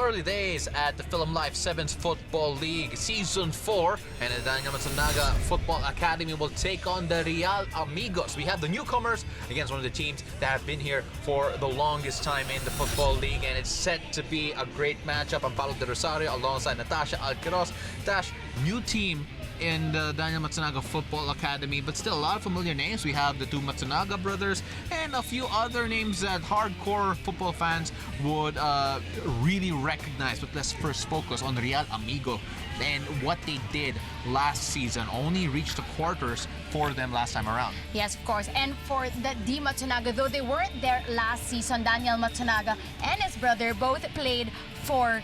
early days at the Philam Life 7's Football League Season 4, and the Daniel Matsunaga Football Academy will take on the Real Amigos. We have the newcomers against one of the teams that have been here for the longest time in the Football League, and it's set to be a great matchup. I'm Paulo de Rosario alongside Natasha Alquiros. Tash, new team in the Daniel Matsunaga Football Academy, but still a lot of familiar names. We have the two Matsunaga brothers and a few other names that hardcore football fans would really recognize. But let's first focus on Real Amigo and what they did last season. Only reached the quarters for them last time around. Yes, of course. And for the D Matsunaga, though they weren't there last season, Daniel Matsunaga and his brother both played for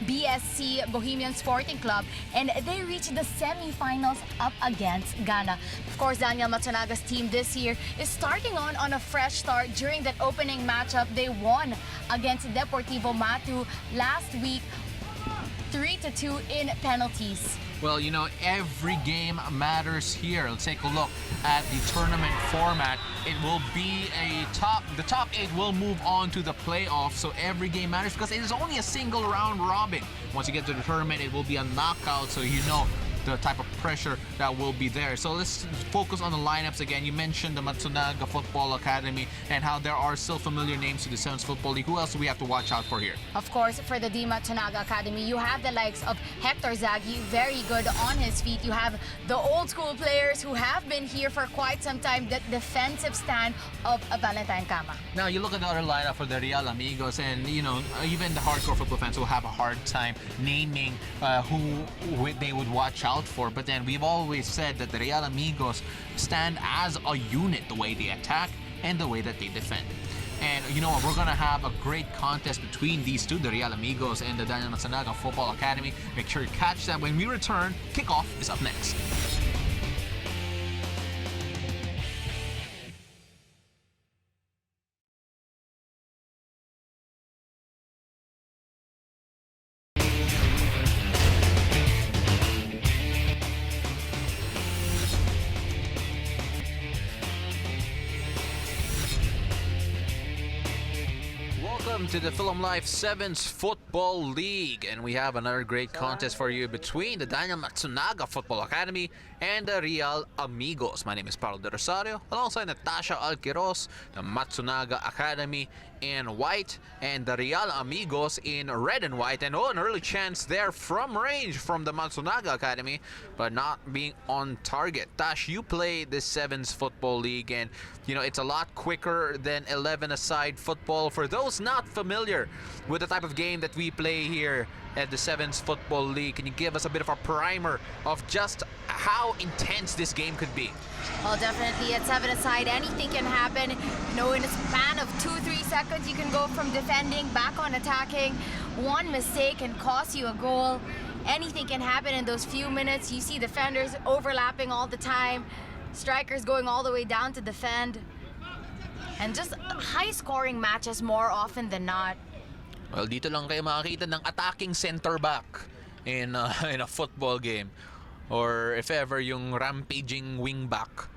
BSC Bohemian Sporting Club, and they reached the semi-finals up against Ghana. Of course, Daniel Matsunaga's team this year is starting on a fresh start. During that opening matchup, they won against Deportivo Matu last week, 3-2 in penalties. Well, you know, every game matters here. Let's take a look at the tournament format. It will be the top 8 will move on to the playoffs, so every game matters because it is only a single round robin. Once you get to the tournament, it will be a knockout, so you know the type of pressure that will be there. So let's focus on the lineups again. You mentioned the Matsunaga Football Academy and how there are still familiar names to the 7's Football League. Who else do we have to watch out for here? Of course, for the D Matsunaga Academy, you have the likes of Hector Zaghi, very good on his feet. You have the old school players who have been here for quite some time, the defensive stand of Valentine Kama. Now, you look at the other lineup for the Real Amigos, and you know, even the hardcore football fans will have a hard time naming who they would watch out for. But then we've always said that the Real Amigos stand as a unit, the way they attack and the way that they defend. And you know what, we're gonna have a great contest between these two, the Real Amigos and the Daniel Matsunaga Football Academy. Make sure you catch that when we return. Kickoff is up next. Welcome to the Philam Life 7's Football League, and we have another great contest for you between the Daniel Matsunaga Football Academy and the Real Amigos. My name is Paulo de Rosario, alongside Natasha Alquiros, the Matsunaga Academy in white and the Real Amigos in red and white. And an early chance there from range from the Matsunaga Academy, but not being on target. Tash, you play the 7's Football League, and you know it's a lot quicker than 11-a-side football. For those not familiar with the type of game that we play here at the 7's Football League, can you give us a bit of a primer of just how intense this game could be? Well, definitely at 7-a-side, anything can happen. You know, in a span of 2-3 seconds, you can go from defending back on attacking. One mistake can cost you a goal. Anything can happen in those few minutes. You see defenders overlapping all the time, strikers going all the way down to defend, and just high-scoring matches more often than not. Well, dito lang kayo makakita ng attacking center back in a football game, or if ever yung rampaging wing back.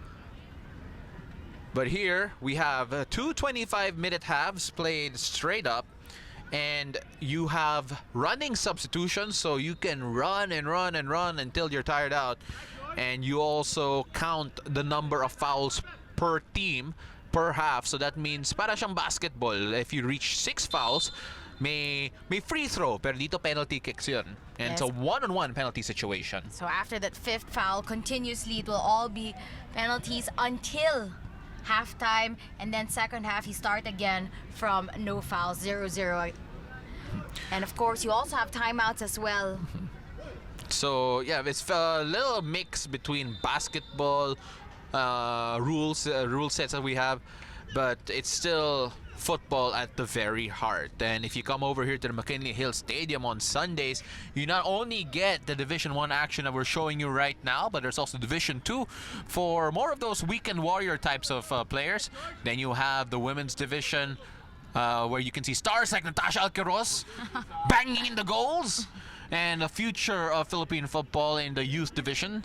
But here we have two 25-minute halves played straight up, and you have running substitutions, so you can run and run and run until you're tired out. And you also count the number of fouls per team per half, so that means para siyang basketball. If you reach 6 fouls, may free throw, pero dito penalty kicks yun. And yes, it's a one-on-one penalty situation. So after that 5th foul, continuously it will all be penalties until halftime, and then second half you start again from no fouls, 0-0. And of course you also have timeouts as well. So yeah, it's a little mix between basketball rule sets that we have, but it's still football at the very heart. And if you come over here to the McKinley Hill Stadium on Sundays, you not only get the Division 1 action that we're showing you right now, but there's also Division 2 for more of those weekend warrior types of players. Then you have the women's division, where you can see stars like Natasha Alquiros banging in the goals, and the future of Philippine football in the youth division.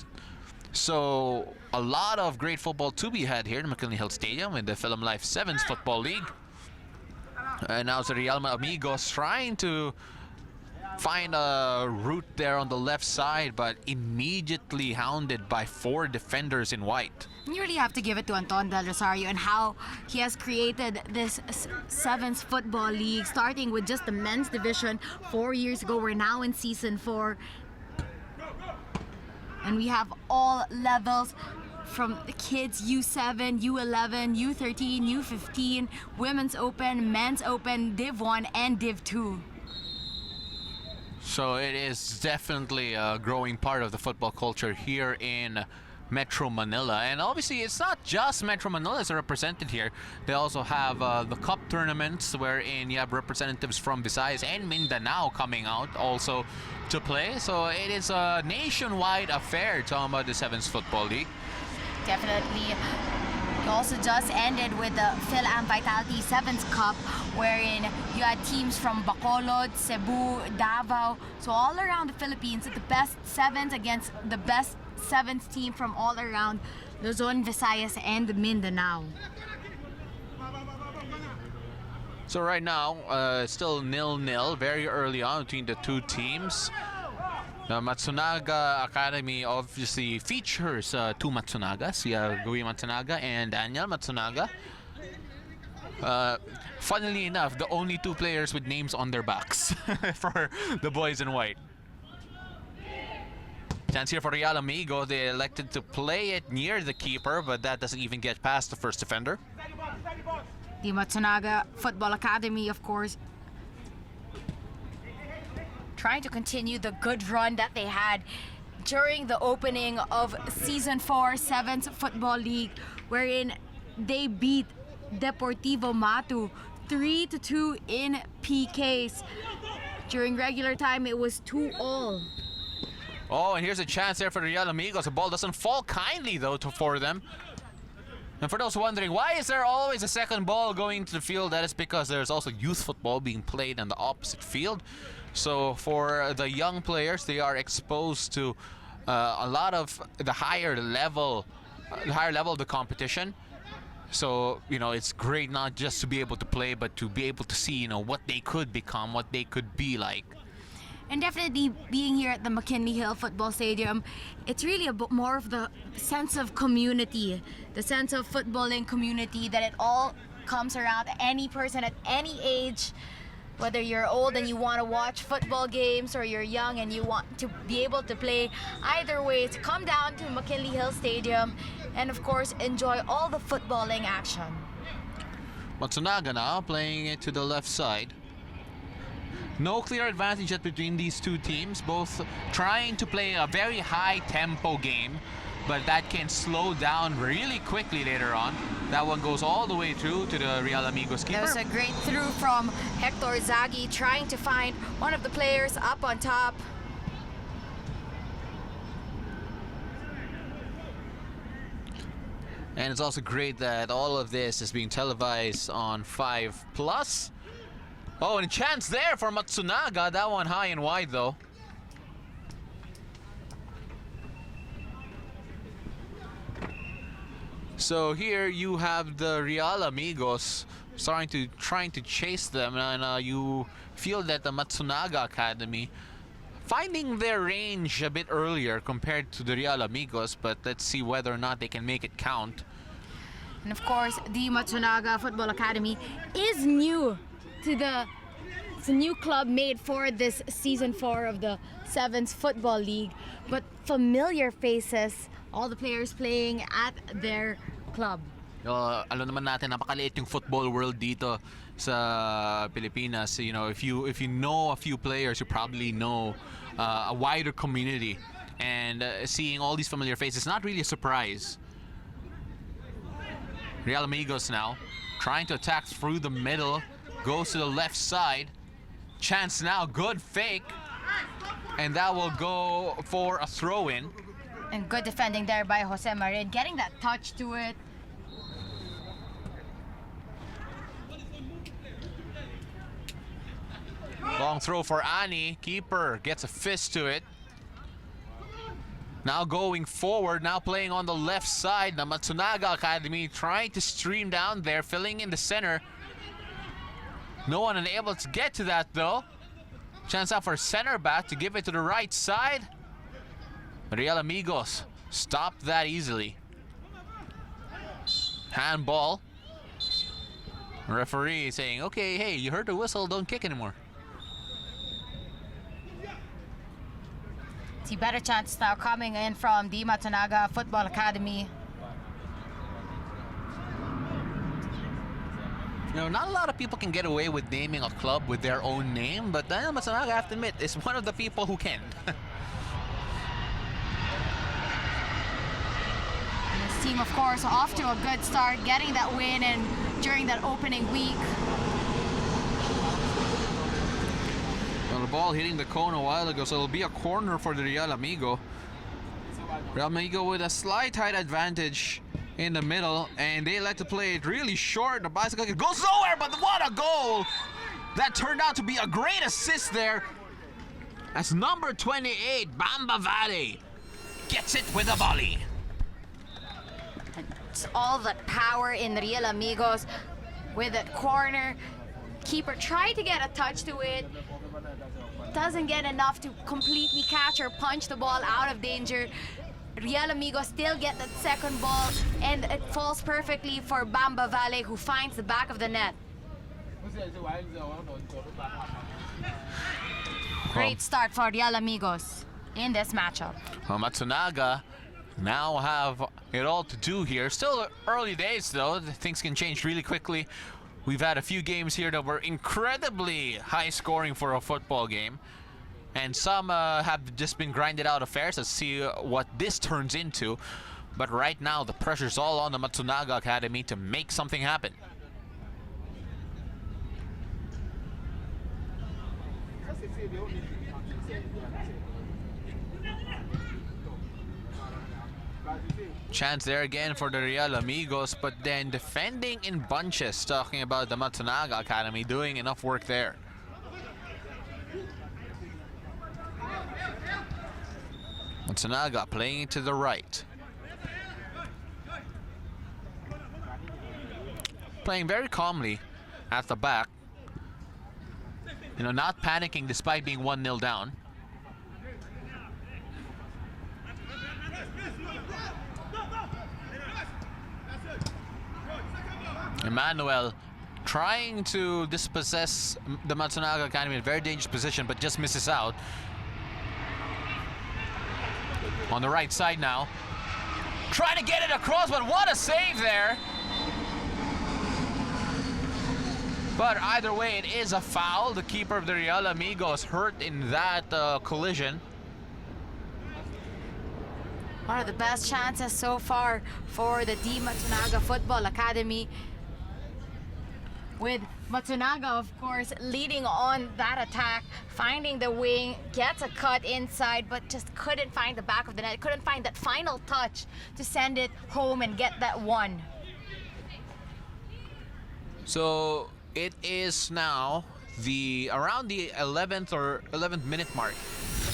So a lot of great football to be had here in McKinley Hill Stadium in the Philam Life 7's Football League. And now it's the Real Amigos trying to find a route there on the left side, but immediately hounded by 4 defenders in white. You really have to give it to Anton Del Rosario and how he has created this 7's football league, starting with just the men's division 4 years ago. We're now in season 4. And we have all levels from the kids, U7, U11, U13, U15, Women's Open, Men's Open, Div 1, and Div 2. So it is definitely a growing part of the football culture here in Metro Manila. And obviously it's not just Metro Manila is represented here. They also have the cup tournaments wherein you have representatives from Visayas and Mindanao coming out also to play. So it is a nationwide affair talking about the 7's Football League. Definitely. It also just ended with the Philam Vitality 7's Cup, wherein you had teams from Bacolod, Cebu, Davao, so all around the Philippines, the best 7's against the best 7's team from all around Luzon, Visayas, and Mindanao. So right now, still 0-0, very early on between the two teams. The Matsunaga Academy obviously features 2 Matsunagas, Gui Matsunaga and Daniel Matsunaga. Funnily enough, the only 2 players with names on their backs for the boys in white. Chance here for Real Amigos. They elected to play it near the keeper, but that doesn't even get past the first defender. The Matsunaga Football Academy, of course, trying to continue the good run that they had during the opening of Season 4 7's Football League, wherein they beat Deportivo Matu 3-2 in PKs. During regular time, it was 2-2. Oh, and here's a chance there for the Real Amigos. The ball doesn't fall kindly, though, for them. And for those wondering, why is there always a second ball going to the field? That is because there's also youth football being played on the opposite field. So for the young players, they are exposed to a lot of the higher level of the competition. So, you know, it's great not just to be able to play, but to be able to see, you know, what they could become, what they could be like. And definitely being here at the McKinley Hill Football Stadium, it's really more of the sense of community, the sense of footballing community, that it all comes around any person at any age, whether you're old and you want to watch football games or you're young and you want to be able to play. Either way, to come down to McKinley Hill Stadium and of course enjoy all the footballing action. Matsunaga now playing it to the left side. No clear advantage yet between these two teams, both trying to play a very high tempo game, but that can slow down really quickly later on. That one goes all the way through to the Real Amigos keeper. That was a great through from Hector Zaghi, trying to find one of the players up on top. And it's also great that all of this is being televised on 5+. Oh, and a chance there for Matsunaga. That one high and wide, though. So here you have the Real Amigos trying to chase them, and you feel that the Matsunaga Academy finding their range a bit earlier compared to the Real Amigos, but let's see whether or not they can make it count. And of course, the Matsunaga Football Academy is new to it's a new club made for this season 4 of the 7's Football League, but familiar faces, all the players playing at their club. Alam naman natin, napakaliit yung football world dito sa Pilipinas. You know, if you know a few players, you probably know a wider community, and seeing all these familiar faces, not really a surprise. Real Amigos now trying to attack through the middle, goes to the left side. Chance now, good fake, and that will go for a throw-in. And good defending there by Jose Marin, getting that touch to it. Long throw for Ani. Keeper gets a fist to it. Now going forward, now playing on the left side. The Matsunaga Academy trying to stream down there, filling in the center. No one unable to get to that, though. Chance out for center back to give it to the right side. Real Amigos stopped that easily. Handball. Referee saying, okay, hey, you heard the whistle, don't kick anymore. See better chance now coming in from the Matsunaga Football Academy. You know, not a lot of people can get away with naming a club with their own name, but Daniel Matsunaga, I have to admit, is one of the people who can. This team, of course, off to a good start, getting that win and during that opening week. Well, the ball hitting the cone a while ago, so it'll be a corner for the Real Amigo. Real Amigo with a slight height advantage in the middle, and they like to play it really short. The bicycle goes nowhere, but what a goal! That turned out to be a great assist there. As number 28, Bamba Valley, gets it with a volley. It's all that power in Real Amigos with that corner. Keeper tried to get a touch to it. Doesn't get enough to completely catch or punch the ball out of danger. Real Amigos still get that second ball, and it falls perfectly for Bamba Valley, who finds the back of the net. Great start for Real Amigos in this matchup. Well, Matsunaga now have it all to do here. Still early days though, things can change really quickly. We've had a few games here that were incredibly high scoring for a football game, and some have just been grinded out affairs. Let's see what this turns into. But right now the pressure's all on the Matsunaga Academy to make something happen. Chance there again for the Real Amigos, but then defending in bunches, talking about the Matsunaga Academy doing enough work there. Matsunaga playing it to the right. Playing very calmly at the back. You know, not panicking despite being 1-0 down. Emmanuel trying to dispossess the Matsunaga Academy in a very dangerous position, but just misses out. On the right side now. Trying to get it across, but what a save there. But either way, it is a foul. The keeper of the Real Amigos hurt in that collision. One of the best chances so far for the D Matsunaga Football Academy, with Matsunaga, of course, leading on that attack, finding the wing, gets a cut inside, but just couldn't find the back of the net, couldn't find that final touch to send it home and get that one. So it is now around the 11th minute mark,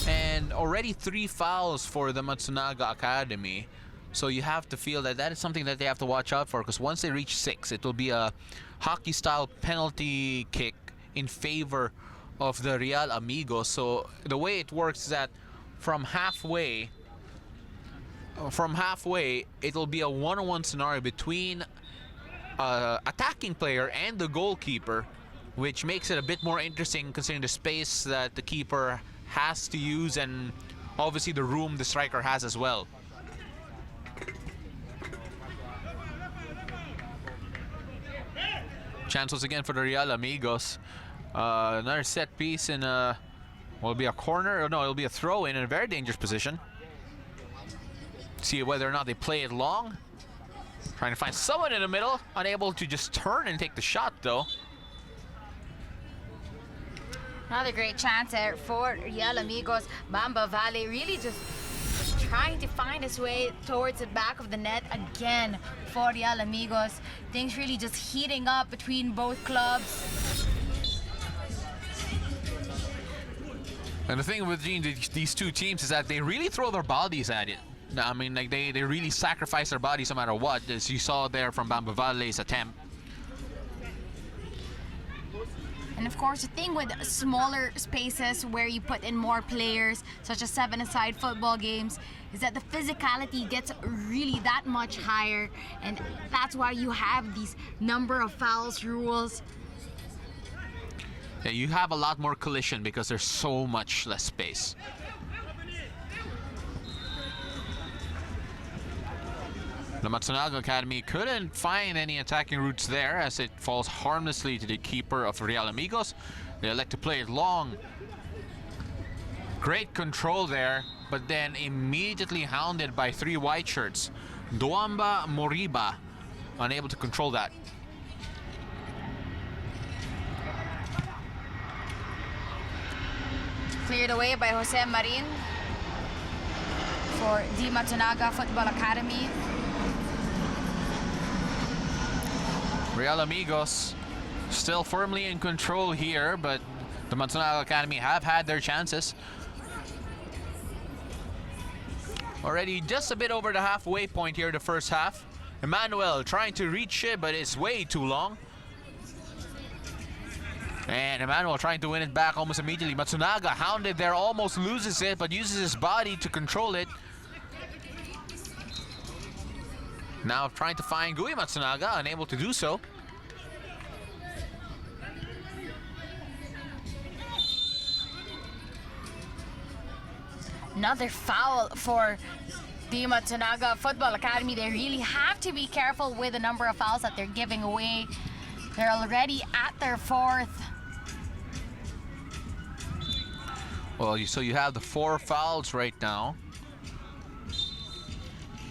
and already 3 fouls for the Matsunaga Academy. So you have to feel that that is something that they have to watch out for, because once they reach 6, it will be a hockey-style penalty kick in favor of the Real Amigos. So the way it works is that from halfway, it will be a one-on-one scenario between attacking player and the goalkeeper, which makes it a bit more interesting considering the space that the keeper has to use and obviously the room the striker has as well. Chance once again for the Real Amigos. Another set piece in will be a corner. No, it'll be a throw in a very dangerous position. See whether or not they play it long. Trying to find someone in the middle, unable to just turn and take the shot though. Another great chance there for Real Amigos. Bamba Valley really just trying to find his way towards the back of the net again for Real Amigos. Things really just heating up between both clubs. And the thing with these two teams is that they really throw their bodies at it. I mean, like they really sacrifice their bodies no matter what, as you saw there from Bamba Valley's attempt. And of course, the thing with smaller spaces where you put in more players, such as 7-a-side football games, is that the physicality gets really that much higher, and that's why you have these number of fouls rules. Yeah, you have a lot more collision because there's so much less space. The Matsunaga Academy couldn't find any attacking routes there as it falls harmlessly to the keeper of Real Amigos. They elect to play it long. Great control there, but then immediately hounded by 3 white shirts. Duamba Moriba unable to control that. Cleared away by Jose Marin for the Matsunaga Football Academy. Real Amigos still firmly in control here, but the Matsunaga Academy have had their chances. Already just a bit over the halfway point here, the first half. Emmanuel trying to reach it, but it's way too long. And Emmanuel trying to win it back almost immediately. Matsunaga hounded there, almost loses it, but uses his body to control it. Now trying to find Gui Matsunaga, unable to do so. Another foul for the Matsunaga Football Academy. They really have to be careful with the number of fouls that they're giving away. They're already at their 4th. Well, so you have the 4 fouls right now.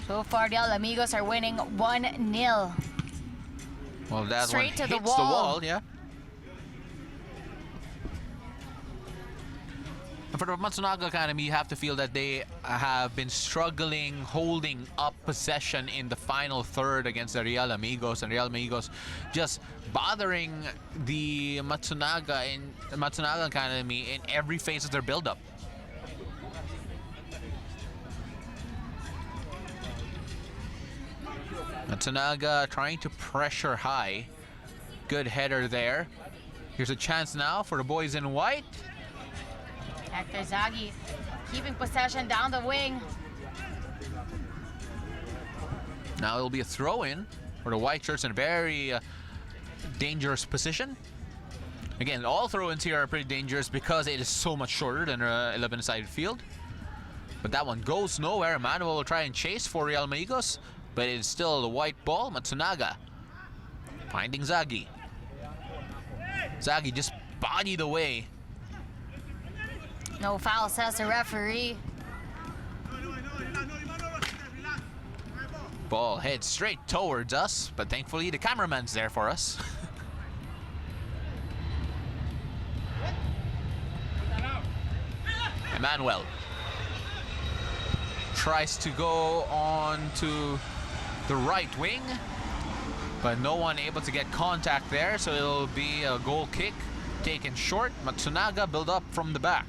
So far, the Amigos are winning 1-0. Well, that Straight one to the hits the wall. wall, yeah. And for the Matsunaga Academy, you have to feel that they have been struggling, holding up possession in the final third against the Real Amigos, and Real Amigos just bothering the Matsunaga Academy in every phase of their build-up. Matsunaga trying to pressure high. Good header there. Here's a chance now for the boys in white. Hector Zaghi keeping possession down the wing. Now it'll be a throw-in for the white shirts in a very dangerous position. Again, all throw-ins here are pretty dangerous because it is so much shorter than an 11-sided field. But that one goes nowhere. Emmanuel will try and chase for Real Amigos, but it's still the white ball. Matsunaga finding Zaghi. Zaghi just bodied away. No foul, says the referee. Ball heads straight towards us, but thankfully the cameraman's there for us. Emmanuel tries to go on to the right wing, but no one able to get contact there, so it'll be a goal kick taken short. Matsunaga build up from the back.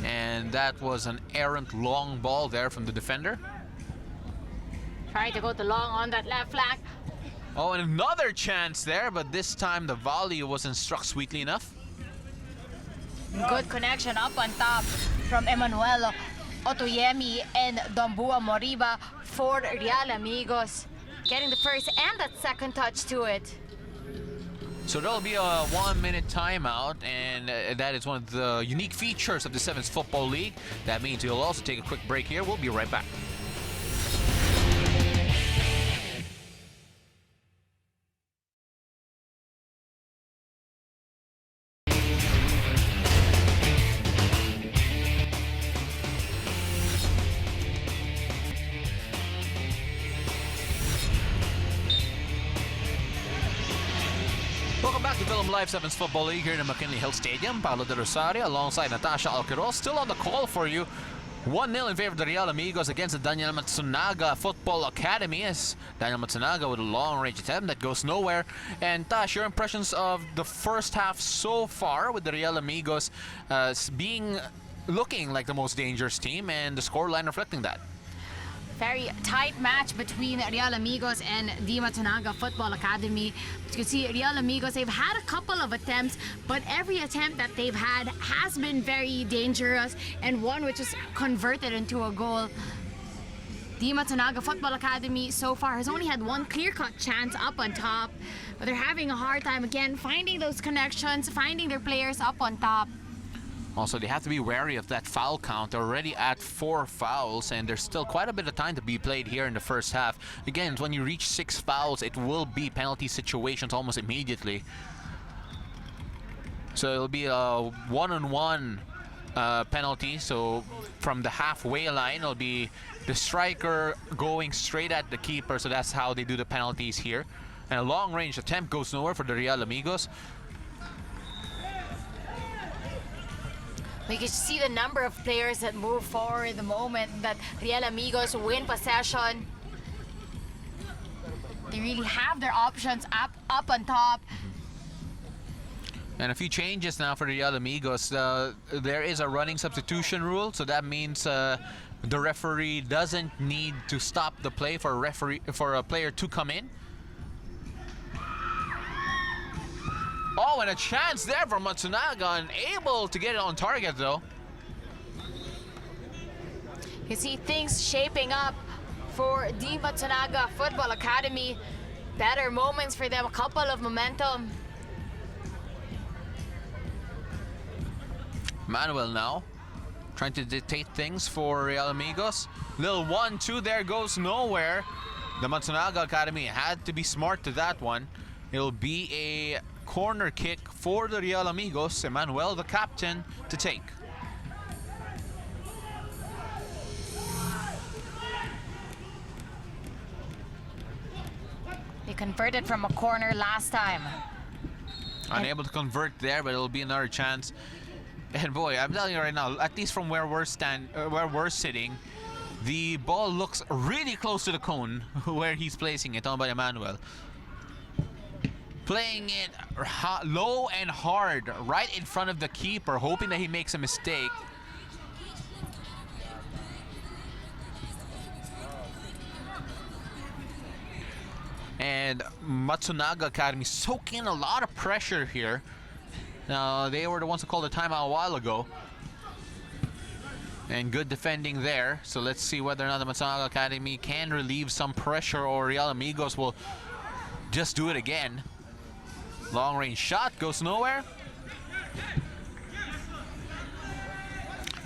And that was an errant long ball there from the defender. Trying to go to long on that left flank. Oh, and another chance there, but this time the volley wasn't struck sweetly enough. Good connection up on top from Emmanuel Otoyemi and Dombua Moriba for Real Amigos. Getting the first and that second touch to it. So there'll be a 1-minute timeout, and that is one of the unique features of the 7's Football League. That means we'll also take a quick break here. We'll be right back. Welcome back to Philam Live 7's Football League here in the McKinley Hill Stadium. Paulo de Rosario alongside Natasha Alquiros still on the call for you. 1-0 in favor of the Real Amigos against the Daniel Matsunaga Football Academy, as Daniel Matsunaga with a long-range attempt that goes nowhere. And Tash, your impressions of the first half so far with the Real Amigos looking like the most dangerous team, and the scoreline reflecting that? Very tight match between Real Amigos and the Matsunaga Football Academy. You can see Real Amigos, they've had a couple of attempts, but every attempt that they've had has been very dangerous, and one which is converted into a goal. The Matsunaga Football Academy so far has only had one clear-cut chance up on top, but they're having a hard time again finding those connections, finding their players up on top. Also, they have to be wary of that foul count. They're already at 4 fouls, and there's still quite a bit of time to be played here in the first half. Again, when you reach 6 fouls, it will be penalty situations almost immediately. So it'll be a one-on-one penalty. So from the halfway line, it'll be the striker going straight at the keeper. So that's how they do the penalties here. And a long-range attempt goes nowhere for the Real Amigos. We can see the number of players that move forward the moment that Real Amigos win possession. They really have their options up on top. And a few changes now for the Real Amigos. There is a running substitution rule, so that means the referee doesn't need to stop the play for a player to come in. Oh, and a chance there for Matsunaga, unable to get it on target though. You see things shaping up for the Matsunaga Football Academy. Better moments for them, a couple of momentum. Manuel now trying to dictate things for Real Amigos. Little 1-2 there goes nowhere. The Matsunaga Academy had to be smart to that one. It'll be a corner kick for the Real Amigos. Emmanuel, the captain, to take. They converted from a corner last time. Unable to convert there, but it'll be another chance. And boy, I'm telling you right now, at least from where we're sitting, the ball looks really close to the cone where he's placing it, on by Emmanuel. Playing it low and hard right in front of the keeper, hoping that he makes a mistake. And Matsunaga Academy soaking a lot of pressure here. Now, they were the ones who called the timeout a while ago. And good defending there. So let's see whether or not the Matsunaga Academy can relieve some pressure, or Real Amigos will just do it again. Long range shot goes nowhere.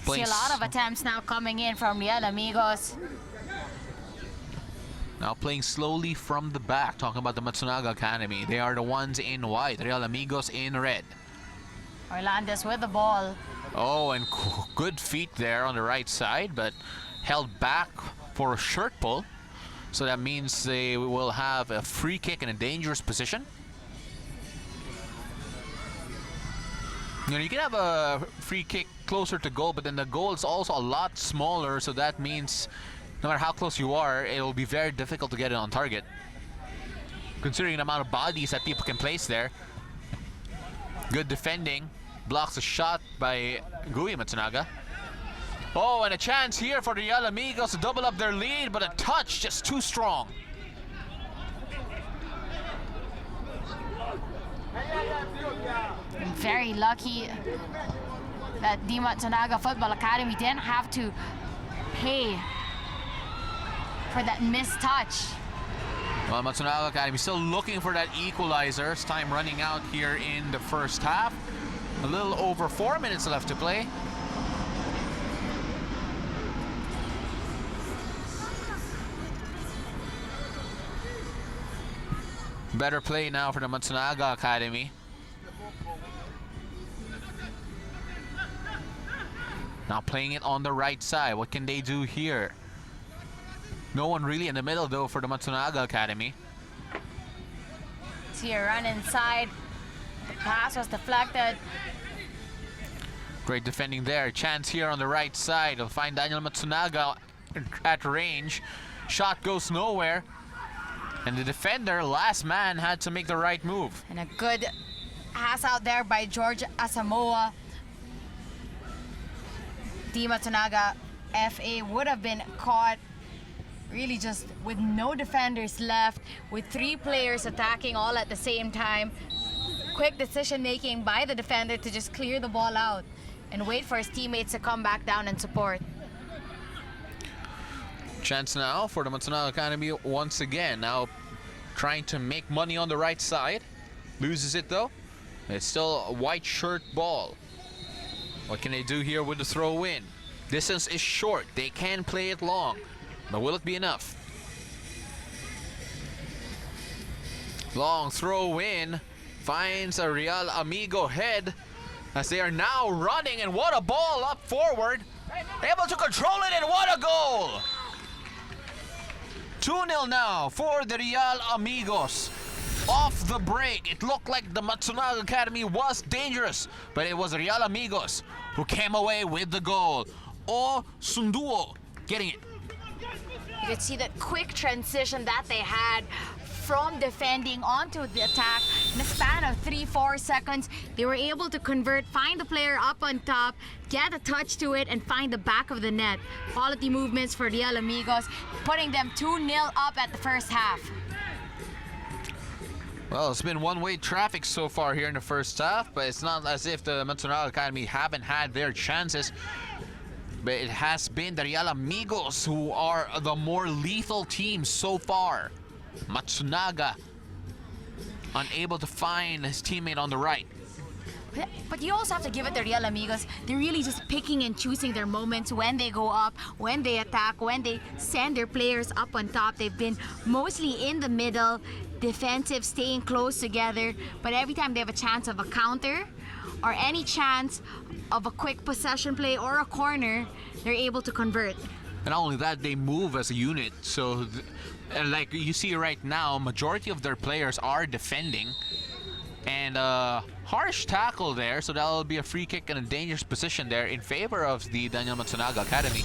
See a lot of attempts now coming in from Real Amigos. Now playing slowly from the back, talking about the Matsunaga Academy. They are the ones in white, Real Amigos in red. Orlandes with the ball. Oh, and good feet there on the right side, but held back for a shirt pull. So that means they will have a free kick in a dangerous position. You know, you can have a free kick closer to goal, but then the goal is also a lot smaller, so that means no matter how close you are, it will be very difficult to get it on target, considering the amount of bodies that people can place there. Good defending, blocks a shot by Gui Matsunaga. Oh, and a chance here for the Real Amigos to double up their lead, but a touch just too strong. I'm very lucky that the Matsunaga Football Academy didn't have to pay for that missed touch. Well, Matsunaga Academy still looking for that equalizer. It's time running out here in the first half. A little over 4 minutes left to play. Better play now for the Matsunaga Academy. Now playing it on the right side. What can they do here? No one really in the middle though for the Matsunaga Academy. See a run inside. The pass was deflected. Great defending there. Chance here on the right side. They'll find Daniel Matsunaga at range. Shot goes nowhere. And the defender, last man, had to make the right move. And a good pass out there by George Asamoah. The Matsunaga FA would have been caught really just with no defenders left, with 3 players attacking all at the same time. Quick decision making by the defender to just clear the ball out and wait for his teammates to come back down and support. Chance now for the Matsunaga Academy once again. Now trying to make money on the right side. Loses it though. It's still a white shirt ball. What can they do here with the throw in? Distance is short. They can play it long. But will it be enough? Long throw in. Finds a Real Amigo head as they are now running, and what a ball up forward. Able to control it, and what a goal! 2-0 now for the Real Amigos. Off the break, it looked like the Matsunaga Academy was dangerous, but it was Real Amigos who came away with the goal. O Sunduo getting it. You could see that quick transition that they had from defending onto the attack in a span of 3-4 seconds. They were able to convert, find the player up on top, get a touch to it, and find the back of the net. Quality movements for Real Amigos, putting them 2-0 up at the first half. Well, it's been one-way traffic so far here in the first half, but it's not as if the Matsunaga Academy haven't had their chances. But it has been the Real Amigos who are the more lethal team so far. Matsunaga unable to find his teammate on the right. But you also have to give it to Real Amigos. They're really just picking and choosing their moments when they go up, when they attack, when they send their players up on top. They've been mostly in the middle, defensive, staying close together. But every time they have a chance of a counter or any chance of a quick possession play or a corner, they're able to convert. And not only that, they move as a unit. So, and like you see right now, majority of their players are defending. And harsh tackle there, so that'll be a free kick in a dangerous position there in favor of the Daniel Matsunaga Academy.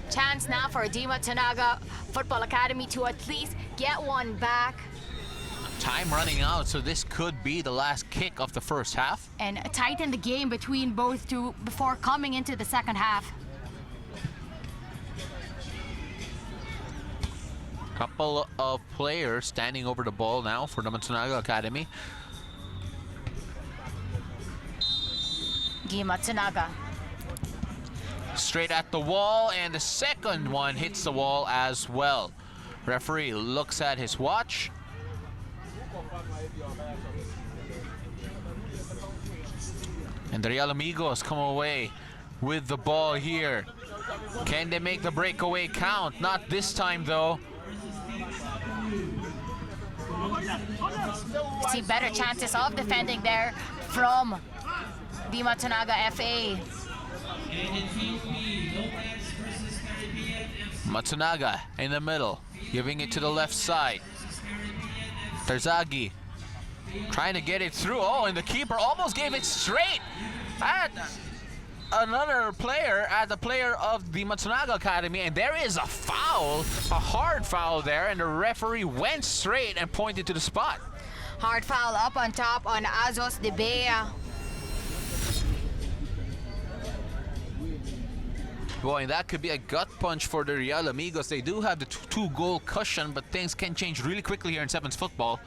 Chance now for the Matsunaga Football Academy to at least get one back. Time running out, so this could be the last kick of the first half. And tighten the game between both two before coming into the second half. Couple of players standing over the ball now for the Matsunaga Academy. Matsunaga. Straight at the wall, and the second one hits the wall as well. Referee looks at his watch. And the Real Amigos come away with the ball here. Can they make the breakaway count? Not this time though. See better chances of defending there from the Matsunaga FA. Matsunaga in the middle, giving it to the left side. Terzaghi trying to get it through. Oh, and the keeper almost gave it straight at another player, at the player of the Matsunaga Academy, and there is a foul, a hard foul there, and the referee went straight and pointed to the spot. Hard foul up on top on Azos de Bea. Boy, and that could be a gut punch for the Real Amigos. They do have the two-goal cushion, but things can change really quickly here in 7's football.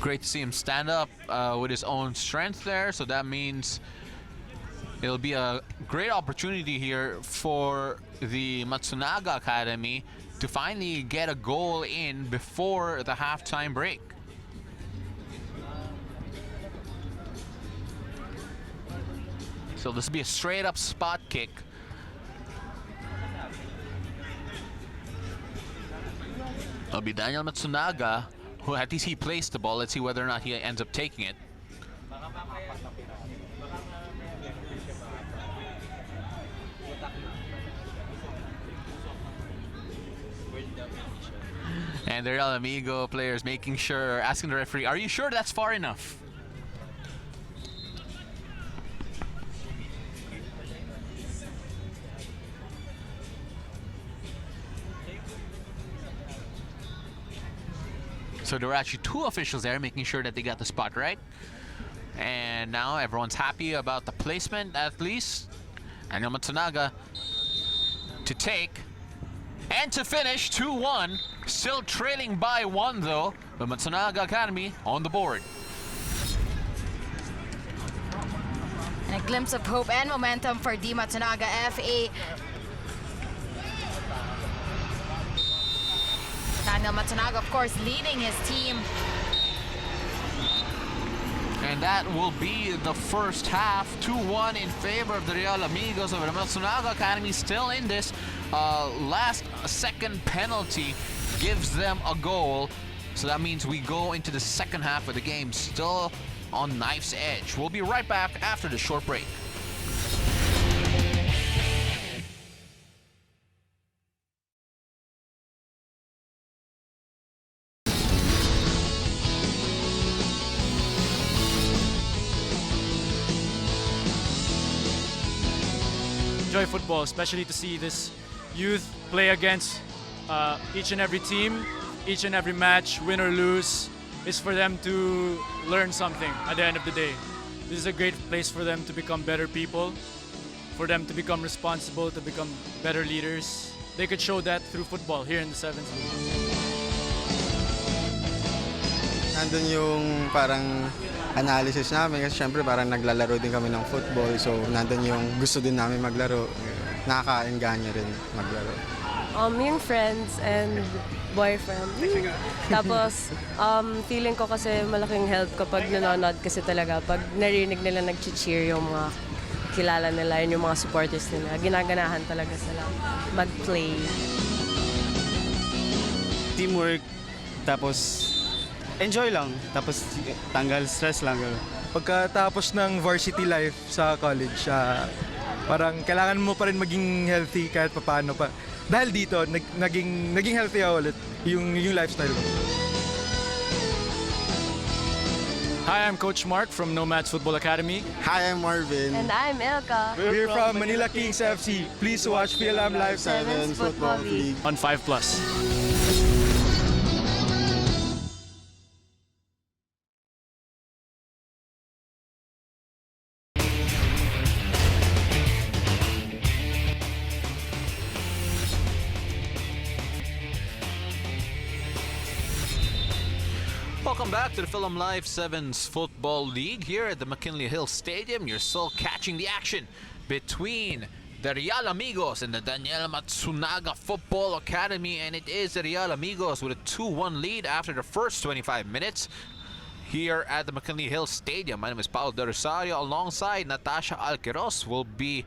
Great to see him stand up with his own strength there, so that means it'll be a great opportunity here for the Matsunaga Academy to finally get a goal in before the halftime break. So this will be a straight up spot kick. It'll be Daniel Matsunaga, who at least he placed the ball. Let's see whether or not he ends up taking it. And the Real Amigo players making sure, asking the referee, are you sure that's far enough? So there were actually two officials there making sure that they got the spot right. And now everyone's happy about the placement, at least. Daniel Matsunaga to take and to finish 2-1. Still trailing by 1 though, but Matsunaga Academy on the board. And a glimpse of hope and momentum for D Matsunaga FA. Daniel Matsunaga, of course, leading his team. And that will be the first half. 2-1 in favor of the Real Amigos of the Matsunaga Academy. Still in this. Last second penalty gives them a goal. So that means we go into the second half of the game still on knife's edge. We'll be right back after the short break. Enjoy football, especially to see this youth play against each and every team, each and every match, win or lose, is for them to learn something at the end of the day. This is a great place for them to become better people, for them to become responsible, to become better leaders. They could show that through football here in the 7's. Nandun yung parang analysis namin kasi syempre parang naglalaro din kami ng football, so nandun yung gusto din namin maglaro. Nakakaengganyo rin maglaro. Yung friends and boyfriend. Tapos, feeling ko kasi malaking help kapag nanonood kasi talaga. Pag narinig nila nag-cheer yung mga kilala nila, yung mga supporters nila, ginaganahan talaga sila mag-play. Teamwork, tapos enjoy lang, tapos tanggal stress lang. Pagkatapos ng varsity life sa college, parang kailangan mo pa rin maging healthy kahit papaano pa. Dahil dito, naging healthy ako ulit yung lifestyle ko. Hi, I'm Coach Mark from Nomads Football Academy. Hi, I'm Marvin. And I'm Elka. We're from Manila Kings FC. Please watch Philam Live 7's Football League. On 5+. Welcome back to the Philam Live 7's Football League here at the McKinley Hill Stadium. You're still catching the action between the Real Amigos and the Daniel Matsunaga Football Academy, and it is the Real Amigos with a 2-1 lead after the first 25 minutes here at the McKinley Hill Stadium. My name is Paolo De Rosario. Alongside Natasha Alqueros will be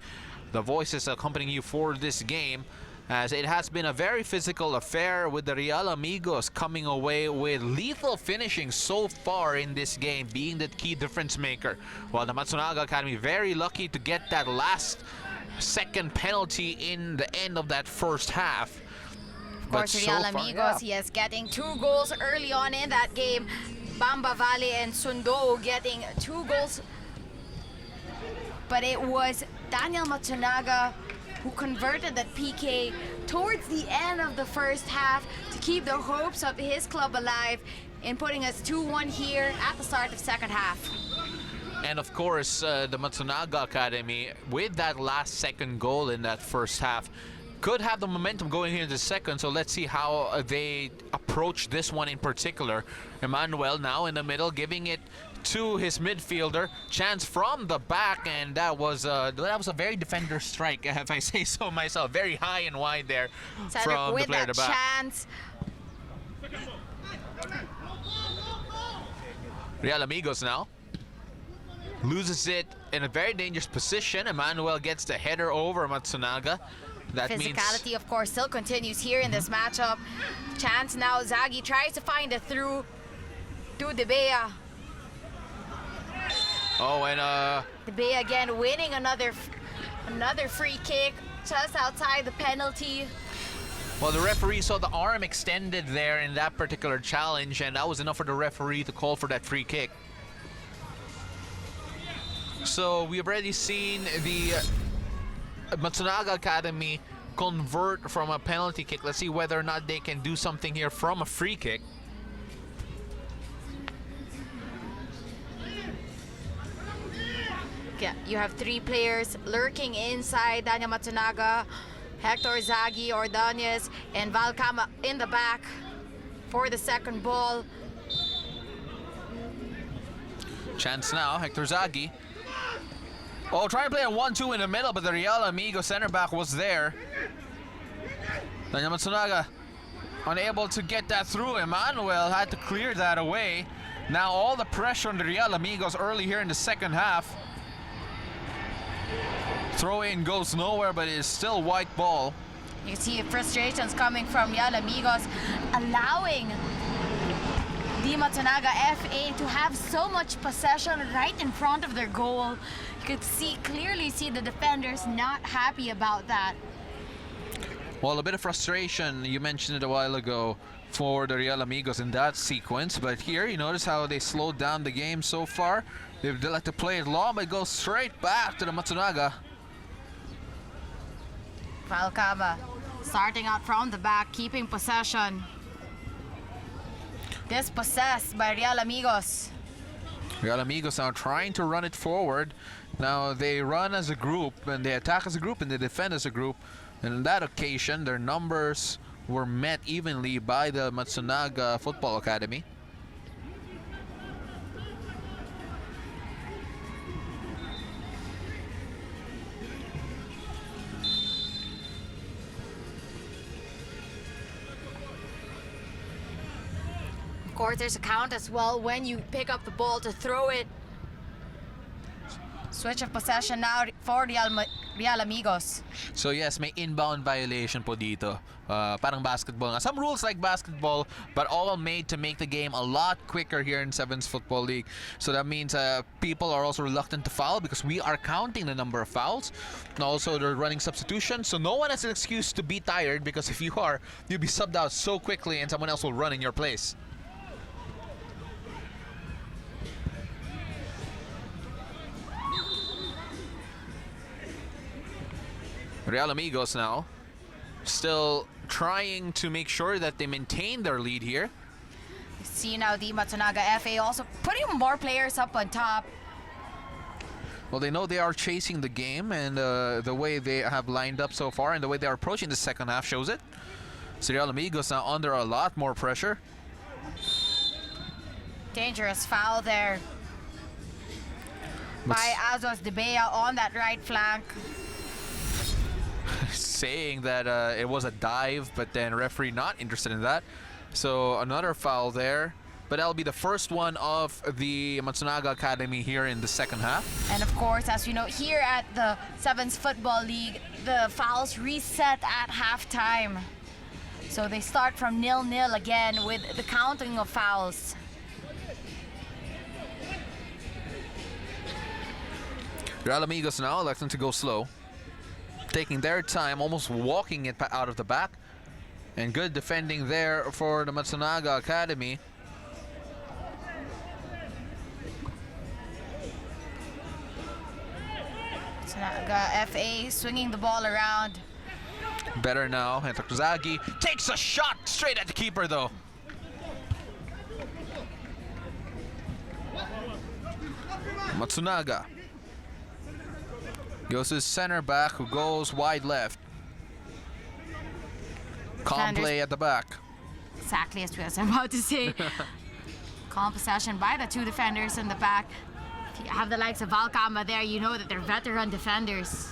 the voices accompanying you for this game, as it has been a very physical affair with the Real Amigos coming away with lethal finishing so far in this game, being the key difference maker, while the Matsunaga Academy very lucky to get that last second penalty in the end of that first half. Of course, Real Amigos, yes, getting 2 goals early on in that game. Bamba Valley and Sundo getting 2 goals. But it was Daniel Matsunaga who converted that PK towards the end of the first half to keep the hopes of his club alive in putting us 2-1 here at the start of second half. And of course, the Matsunaga Academy, with that last second goal in that first half, could have the momentum going into the second. So let's see how they approach this one in particular. Emmanuel now in the middle, giving it to his midfielder. Chance from the back, and that was a very defender strike, if I say so myself. Very high and wide there from the player at the back. Chance. Real Amigos now loses it in a very dangerous position. Emmanuel gets the header over Matsunaga. That Physicality, means, of course, still continues here in this matchup. Chance now. Zagi tries to find a through to De Bea. oh, and De Bea again winning another free kick just outside the penalty. well, the referee saw the arm extended there in that particular challenge, and that was enough for the referee to call for that free kick. So we've already seen the Matsunaga Academy convert from a penalty kick. Let's see whether or not they can do something here from a free kick. Yeah, you have three players lurking inside Daniel Matsunaga, Hector Zaghi, Ordonez, and Valcama in the back for the second ball. Chance now, Hector Zaghi. Oh, trying to play a 1-2 in the middle, but the Real Amigo center back was there. Daniel Matsunaga unable to get that through. Emmanuel had to clear that away. Now all the pressure on the Real Amigos early here in the second half. Throw in goes nowhere, but it is still white ball. You can see frustrations coming from Real Amigos, allowing the Matsunaga FA to have so much possession right in front of their goal. You could clearly see the defenders not happy about that. Well, a bit of frustration, you mentioned it a while ago, for the Real Amigos in that sequence, but here you notice how they slowed down the game so far. They like to play it long, but it goes straight back to the Matsunaga. Valcama starting out from the back, keeping possession. Dispossessed by Real Amigos. Real Amigos now trying to run it forward. Now they run as a group, and they attack as a group, and they defend as a group. And on that occasion, their numbers were met evenly by the Matsunaga Football Academy. Of course, there's a count as well when you pick up the ball to throw it. Switch of possession now for Real Amigos. So yes, may inbound violation po dito. Parang basketball nga. Some rules like basketball, but all made to make the game a lot quicker here in 7's Football League. So that means people are also reluctant to foul because we are counting the number of fouls. And also, they're running substitution, so no one has an excuse to be tired, because if you are, you'll be subbed out so quickly and someone else will run in your place. Real Amigos now still trying to make sure that they maintain their lead here. See now the Matsunaga FA also putting more players up on top. Well, they know they are chasing the game, and the way they have lined up so far and the way they are approaching the second half shows it. So Real Amigos now under a lot more pressure. Dangerous foul there by Azos De Bea on that right flank. Saying that it was a dive, but then referee not interested in that. So another foul there, but that'll be the first one of the Matsunaga Academy here in the second half. And of course, as you know, here at the 7's Football League, the fouls reset at halftime. So they start from 0-0 again with the counting of fouls. Real Amigos now electing to go slow, taking their time, almost walking it out of the back. And good defending there for the Matsunaga Academy. Matsunaga FA swinging the ball around. Better now, and Takazagi takes a shot straight at the keeper though. Matsunaga goes to his center back, who goes wide left. Calm play at the back. Exactly as I was about to say. Calm possession by the two defenders in the back. If you have the likes of Valcama there, you know that they're veteran defenders.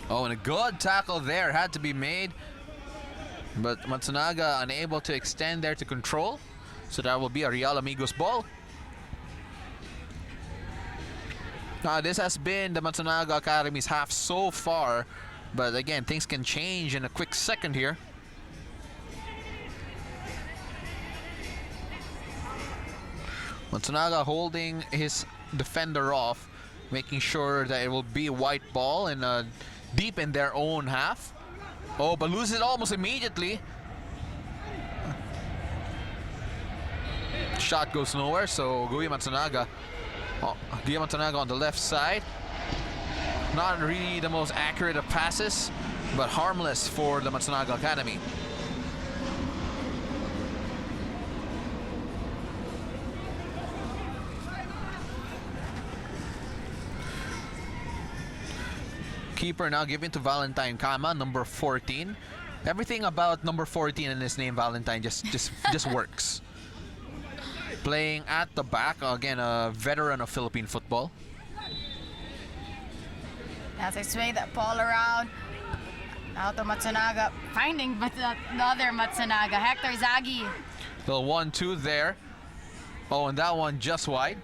Oh, and a good tackle there had to be made. But Matsunaga unable to extend there to control. So that will be a Real Amigos ball. This has been the Matsunaga Academy's half so far. But again, things can change in a quick second here. Matsunaga holding his defender off, making sure that it will be a white ball and deep in their own half. Oh, but loses it almost immediately. Shot goes nowhere, so Guya Matsunaga on the left side. Not really the most accurate of passes, but harmless for the Matsunaga Academy. Keeper now giving to Valentine Kama, number 14. Everything about number 14 and his name Valentine just works. Playing at the back, again a veteran of Philippine football. As they swing that ball around. Now to Matsunaga, finding but another Matsunaga. Hector Zagi. Little 1-2 there. Oh, and that one just wide.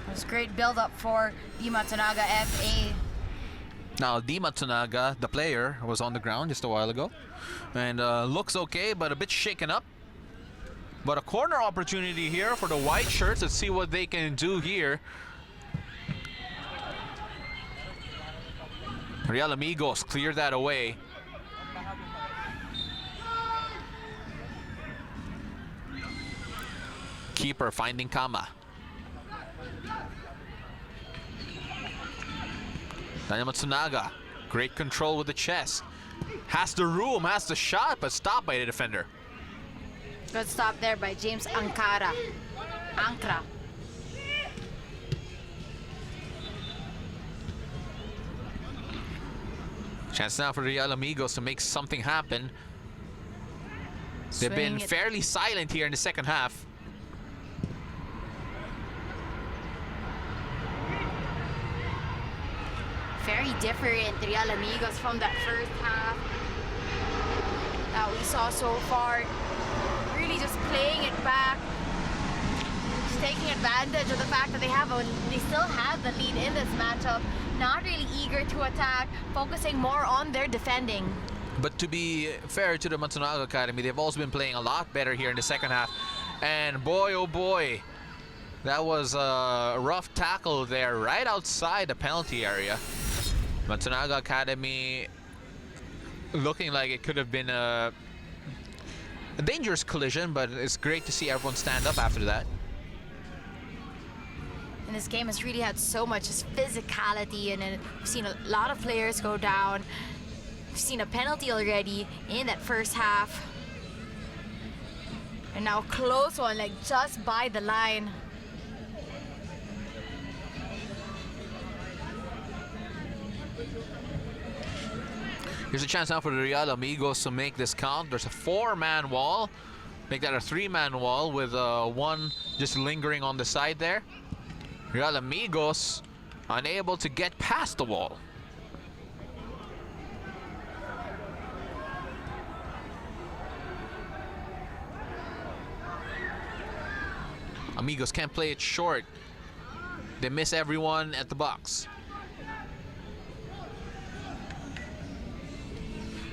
It was great build-up for the Matsunaga FA. Now, Di Matsunaga, the player, was on the ground just a while ago. And looks okay, but a bit shaken up. But a corner opportunity here for the white shirts. Let's see what they can do here. Real Amigos clear that away. Keeper finding Kama. Daniel Matsunaga, great control with the chest. Has the room, has the shot, but stopped by the defender. Good stop there by James Ankara. Ankra. Chance now for Real Amigos to make something happen. They've been Swing it. fairly silent here in the second half. Very different Real Amigos from that first half that we saw so far. Really just playing it back, just taking advantage of the fact that they still have the lead in this matchup. Not really eager to attack, focusing more on their defending. But to be fair to the Matsunaga Academy, they've also been playing a lot better here in the second half. And boy, oh boy, that was a rough tackle there right outside the penalty area. Matsunaga Academy looking like it could have been a dangerous collision, but it's great to see everyone stand up after that. And this game has really had so much physicality in it. We've seen a lot of players go down. We've seen a penalty already in that first half. And now a close one, like just by the line. Here's a chance now for the Real Amigos to make this count. There's a 4-man wall. Make that a 3-man wall with one just lingering on the side there. Real Amigos unable to get past the wall. Amigos can't play it short. They miss everyone at the box.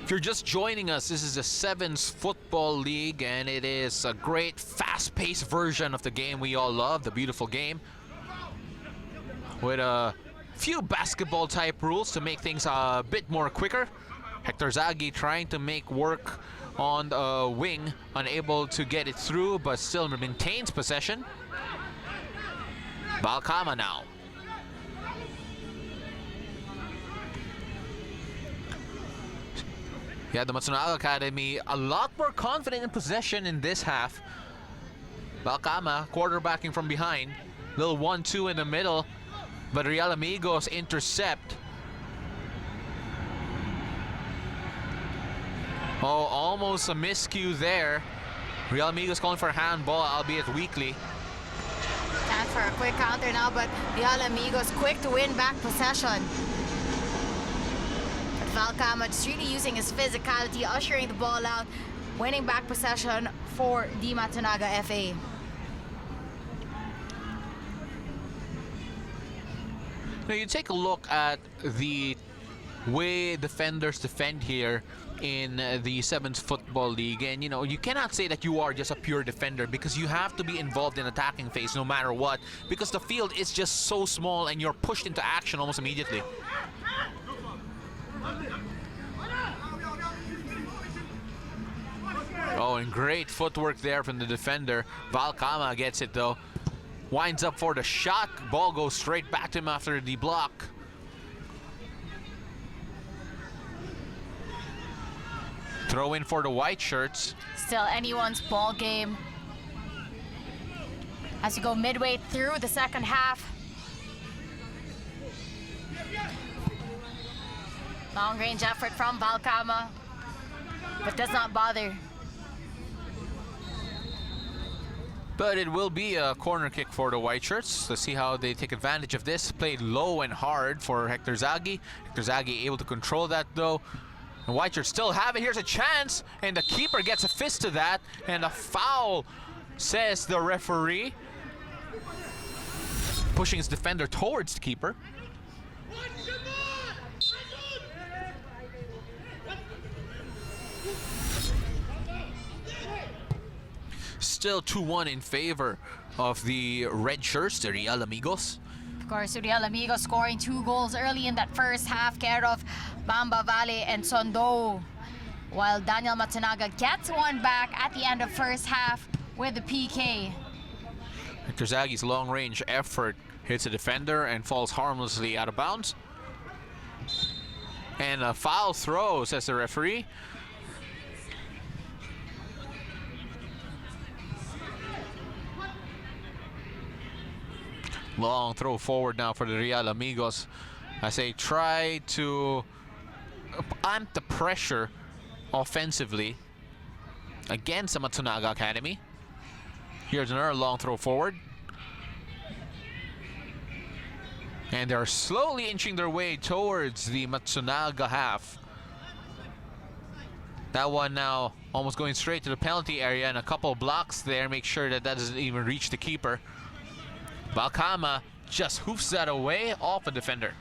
If you're just joining us, this is the 7's Football League, and it is a great fast-paced version of the game we all love, the beautiful game, with a few basketball-type rules to make things a bit more quicker. Hector Zagi trying to make work on the wing, unable to get it through, but still maintains possession. Balkama now. Yeah, the Matsunaga Academy a lot more confident in possession in this half. Balkama quarterbacking from behind. Little 1-2 in the middle, but Real Amigos intercept. Oh, almost a miscue there. Real Amigos calling for a handball, albeit weakly. Chance for a quick counter now, but Real Amigos quick to win back possession. Valkama just really using his physicality, ushering the ball out, winning back possession for the Matsunaga FA. Now you take a look at the way defenders defend here in the 7's Football League, and you know, you cannot say that you are just a pure defender, because you have to be involved in attacking phase no matter what, because the field is just so small and you're pushed into action almost immediately. Oh, and great footwork there from the defender. Valkama gets it though. Winds up for the shot. Ball goes straight back to him after the block. Throw in for the white shirts. Still anyone's ball game. as we go midway through the second half. Long range effort from Valcama, but does not bother. But it will be a corner kick for the White Shirts. Let's see how they take advantage of this. Played low and hard for Hector Zagi. Hector Zagi able to control that though. The White Shirts still have it. Here's a chance, and the keeper gets a fist to that, and a foul, says the referee. Pushing his defender towards the keeper. Still 2-1 in favor of the red shirts, the Real Amigos. Of course, Real Amigos scoring 2 goals early in that first half, care of Bamba Valley and Sondo. While Daniel Matsunaga gets one back at the end of first half with the PK. Hector Zagi's long-range effort hits a defender and falls harmlessly out of bounds. And a foul throw, says the referee. Long throw forward now for the Real Amigos as they try to amp the pressure offensively against the Matsunaga Academy. Here's another long throw forward. And they're slowly inching their way towards the Matsunaga half. That one now almost going straight to the penalty area, and a couple blocks there make sure that that doesn't even reach the keeper. Valcama just hoofs that away off a defender.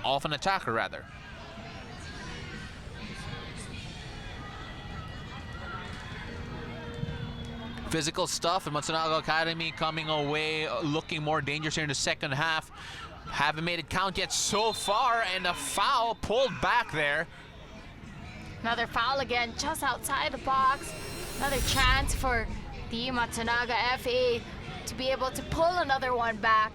Off an attacker, rather. Physical stuff, and Matsunaga Academy coming away looking more dangerous here in the second half. Haven't made it count yet so far, and a foul pulled back there. Another foul again, just outside the box. Another chance for the Matsunaga FA to be able to pull another one back.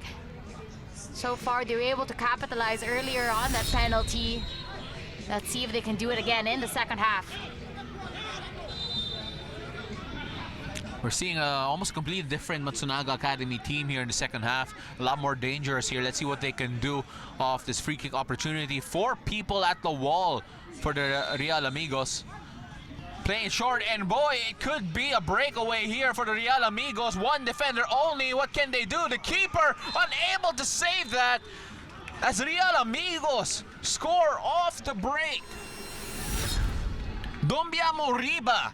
So far, they were able to capitalize earlier on that penalty. Let's see if they can do it again in the second half. We're seeing a almost completely different Matsunaga Academy team here in the second half. A lot more dangerous here. Let's see what they can do off this free kick opportunity. 4 people at the wall for the Real Amigos. Playing short, and boy, it could be a breakaway here for the Real Amigos. 1 defender only. What can they do? The keeper unable to save that as Real Amigos score off the break. Dombiamo Riba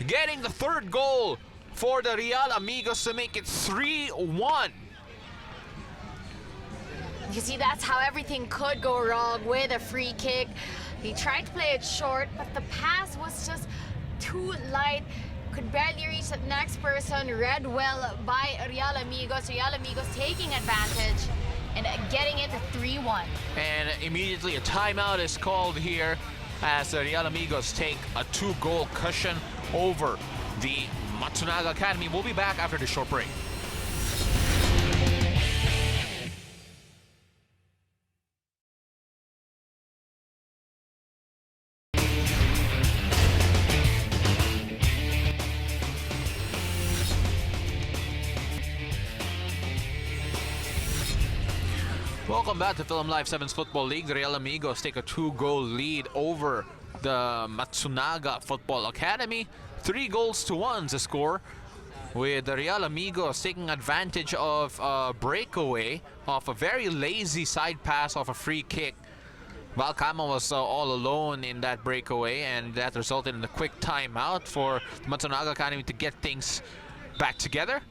getting the 3rd goal for the Real Amigos to make it 3-1. You see, that's how everything could go wrong with a free kick. They tried to play it short, but the pass was just too light. Could barely reach the next person. Read well by Real Amigos. Real Amigos taking advantage and getting it to 3-1. And immediately a timeout is called here as the Real Amigos take a 2-goal cushion over the Matsunaga Academy. We'll be back after the short break. Welcome back to Philam Live 7's Football League. The Real Amigos take a 2-goal lead over the Matsunaga Football Academy. 3-1 the score, with the Real Amigos taking advantage of a breakaway off a very lazy side pass off a free kick. Valcama was all alone in that breakaway, and that resulted in a quick timeout for the Matsunaga Academy to get things back together.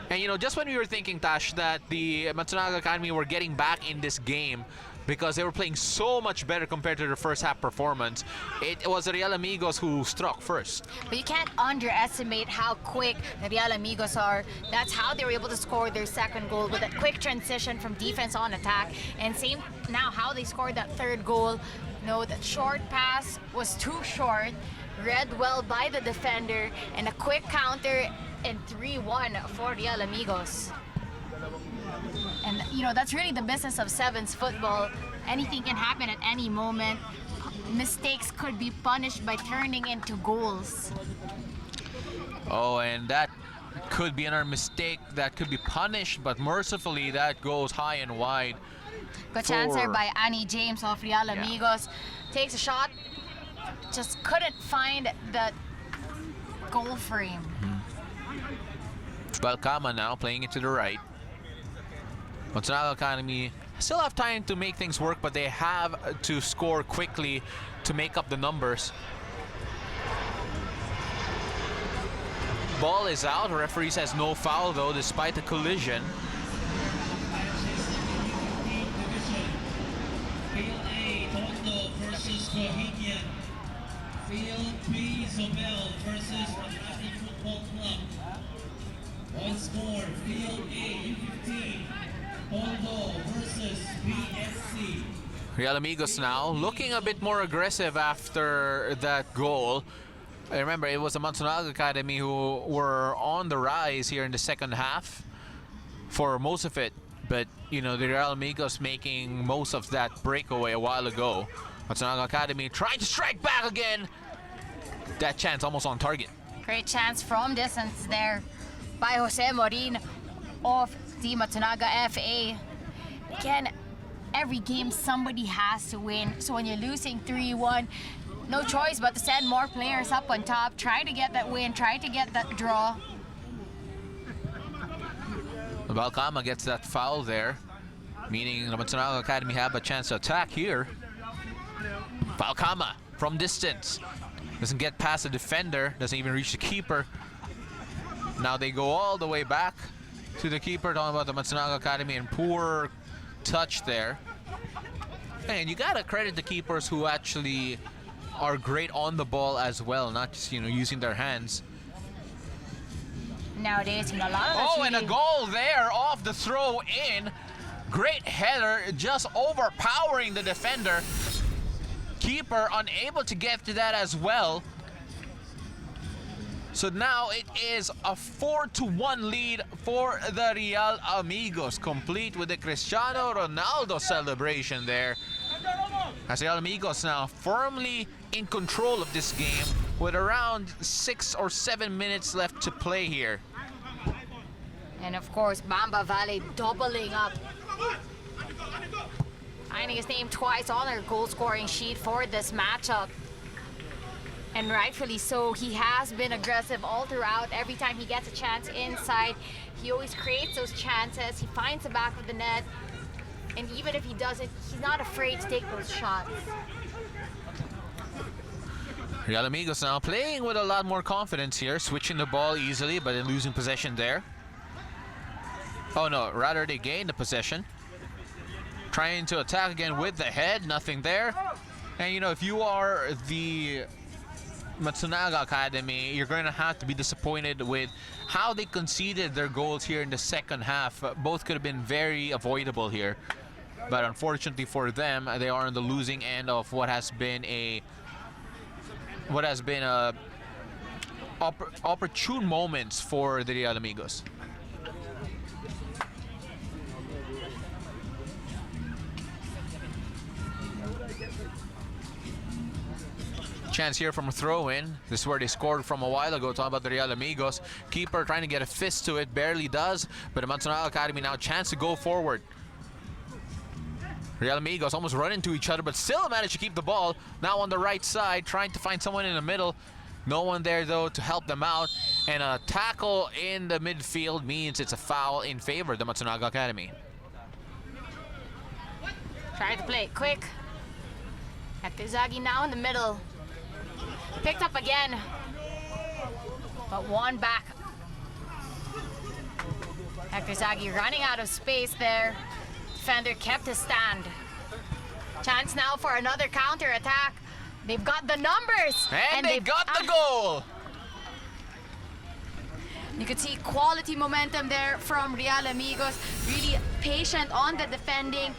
And you know, just when we were thinking, Tash, that the Matsunaga Academy were getting back in this game because they were playing so much better compared to their first half performance, it was the Real Amigos who struck first. But you can't underestimate how quick the Real Amigos are. That's how they were able to score their 2nd goal, with that quick transition from defense on attack. And same now how they scored that 3rd goal. No, that short pass was too short, read well by the defender, and a quick counter, and 3-1 for Real Amigos. And you know, that's really the business of 7's football. Anything can happen at any moment. Mistakes could be punished by turning into goals. Oh, and that Could be another mistake that could be punished, but mercifully that goes high and wide. Good chance there for- by Annie James of Real Amigos. Takes a shot, just couldn't find the goal frame. Balcama now playing it to the right. Matsunaga Academy still have time to make things work, but they have to score quickly to make up the numbers. Ball is out. Referee says no foul though, despite the collision. Field A, Tondo versus Bohemian. Field B, Zobel versus Makati Football Club. Once more, Field A, U15, Tondo versus BSC. Real Amigos now looking a bit more aggressive after that goal. I remember it was the Matsunaga Academy who were on the rise here in the second half for most of it. But, you know, the Real Amigos making most of that breakaway a while ago. Matsunaga Academy trying to strike back again. That chance almost on target. Great chance from distance there by Jose Morin of the Matsunaga FA. Again, every game somebody has to win. So when you're losing 3-1, no choice but to send more players up on top, try to get that win, try to get that draw. Balcama gets that foul there, meaning the Matsunaga Academy have a chance to attack here. Balcama from distance. Doesn't get past the defender, doesn't even reach the keeper. Now they go all the way back to the keeper, talking about the Matsunaga Academy, and poor touch there. And you gotta credit the keepers who actually are great on the ball as well, not just, you know, using their hands. Nowadays, you know, a lot of Oh, and a goal there off the throw in. Great header, just overpowering the defender. Keeper unable to get to that as well. So now it is a 4-1 lead for the Real Amigos, complete with the Cristiano Ronaldo celebration there. As Real Amigos now firmly in control of this game with around 6 or 7 minutes left to play here. And of course, Bamba Valley doubling up. Finding his name twice on their goal scoring sheet for this matchup. And rightfully so, he has been aggressive all throughout. Every time he gets a chance inside, he always creates those chances. He finds the back of the net. And even if he doesn't, he's not afraid to take those shots. Real Amigos now playing with a lot more confidence here, switching the ball easily, but then losing possession there. Oh no, rather they gain the possession. Trying to attack again with the head, nothing there. And you know, if you are the Matsunaga Academy, you're going to have to be disappointed with how they conceded their goals here in the second half. Both could have been very avoidable here. But unfortunately for them, they are on the losing end of what has been a opportune moments for the Real Amigos. Chance here from a throw-in. This is where they scored from a while ago, talking about the Real Amigos. Keeper trying to get a fist to it, barely does, but the Matsunaga Academy now chance to go forward. Real Amigos almost run into each other, but still managed to keep the ball. Now on the right side, trying to find someone in the middle. No one there, though, to help them out. And a tackle in the midfield means it's a foul in favor of the Matsunaga Academy. Try to play it quick. Hector Zagi now in the middle. Picked up again. But one back. Hector Zagi running out of space there. Defender kept his stand. Chance now for another counter attack. They've got the numbers. And they got the goal. You could see quality momentum there from Real Amigos. Really patient on the defending.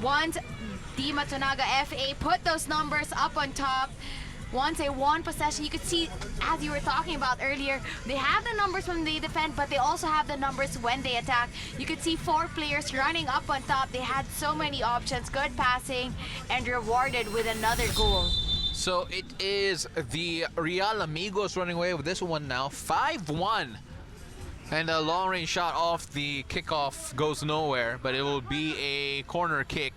Once the Matsunaga FA put those numbers up on top, once they won possession, you could see, as you were talking about earlier, they have the numbers when they defend, but they also have the numbers when they attack. You could see 4 players running up on top. They had so many options, good passing, and rewarded with another goal. So it is the Real Amigos running away with this one now. 5-1 And a long-range shot off the kickoff goes nowhere, but it will be a corner kick.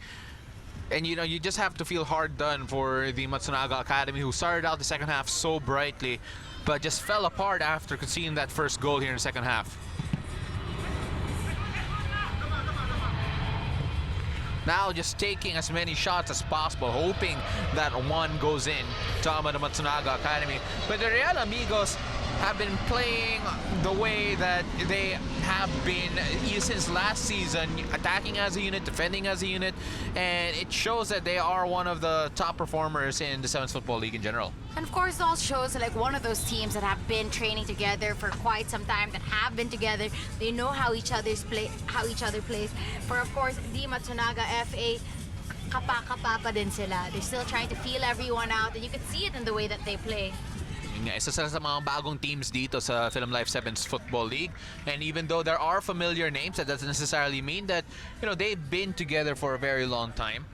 And you know, you just have to feel hard done for the Matsunaga Academy, who started out the second half so brightly, but just fell apart after conceding that first goal here in the second half. Now just taking as many shots as possible, hoping that one goes in to the Matsunaga Academy. But the Real Amigos have been playing the way that they have been since last season, attacking as a unit, defending as a unit, and it shows that they are one of the top performers in the 7's Football League in general. And of course, it all shows like one of those teams that have been training together for quite some time, that have been together. They know how each other plays. For of course, the Matsunaga FA, kapa-kapa pa din sila. They're still trying to feel everyone out, and you can see it in the way that they play. Yun nga, isa sa mga bagong teams dito sa Philam Life 7's Football League. And even though there are familiar names, that doesn't necessarily mean that, you know, they've been together for a very long time.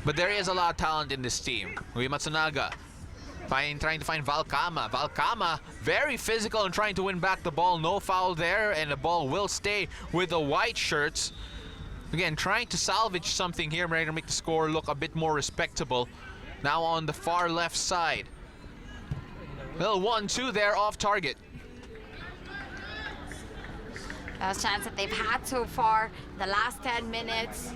But there is a lot of talent in this team. With Matsunaga trying to find Valkama. Valkama, very physical and trying to win back the ball. No foul there, and the ball will stay with the white shirts. Again, trying to salvage something here, ready to make the score look a bit more respectable. Now on the far left side. Little 1-2 there off target. Best chance that they've had so far the last 10 minutes.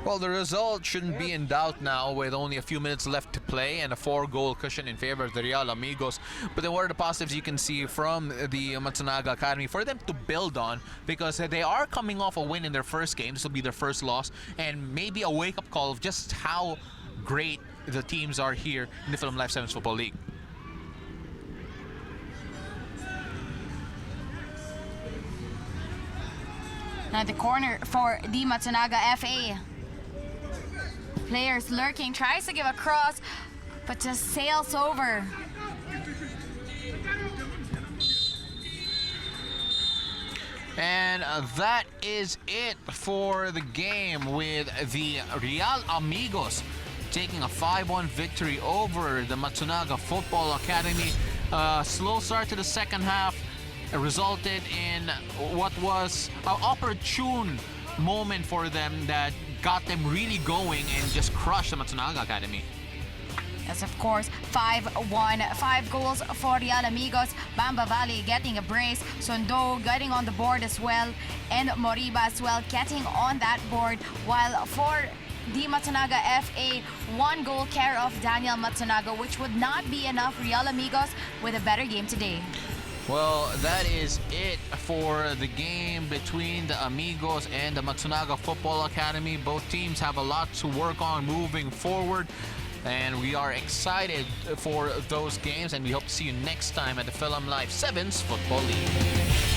Well, the result shouldn't be in doubt now with only a few minutes left to play and a 4-goal cushion in favor of the Real Amigos. But then what are the positives you can see from the Matsunaga Academy for them to build on, because they are coming off a win in their first game. This will be their first loss, and maybe a wake-up call of just how great the teams are here in the Philam Life 7's Football League. Now the corner for the Matsunaga FA. Players lurking, tries to give a cross, but just sails over. And that is it for the game, with the Real Amigos taking a 5-1 victory over the Matsunaga Football Academy. Slow start to the second half resulted in what was an opportune moment for them that got them really going and just crushed the Matsunaga Academy. Yes, of course, 5-1, 5 goals for Real Amigos. Bamba Valley getting a brace, Sondo getting on the board as well, and Moriba as well getting on that board, while for the Matsunaga FA, 1 goal care of Daniel Matsunaga, which would not be enough. Real Amigos with a better game today. Well, that is it for the game between the Amigos and the Matsunaga Football Academy. Both teams have a lot to work on moving forward, and we are excited for those games, and we hope to see you next time at the Philam Life 7's Football League.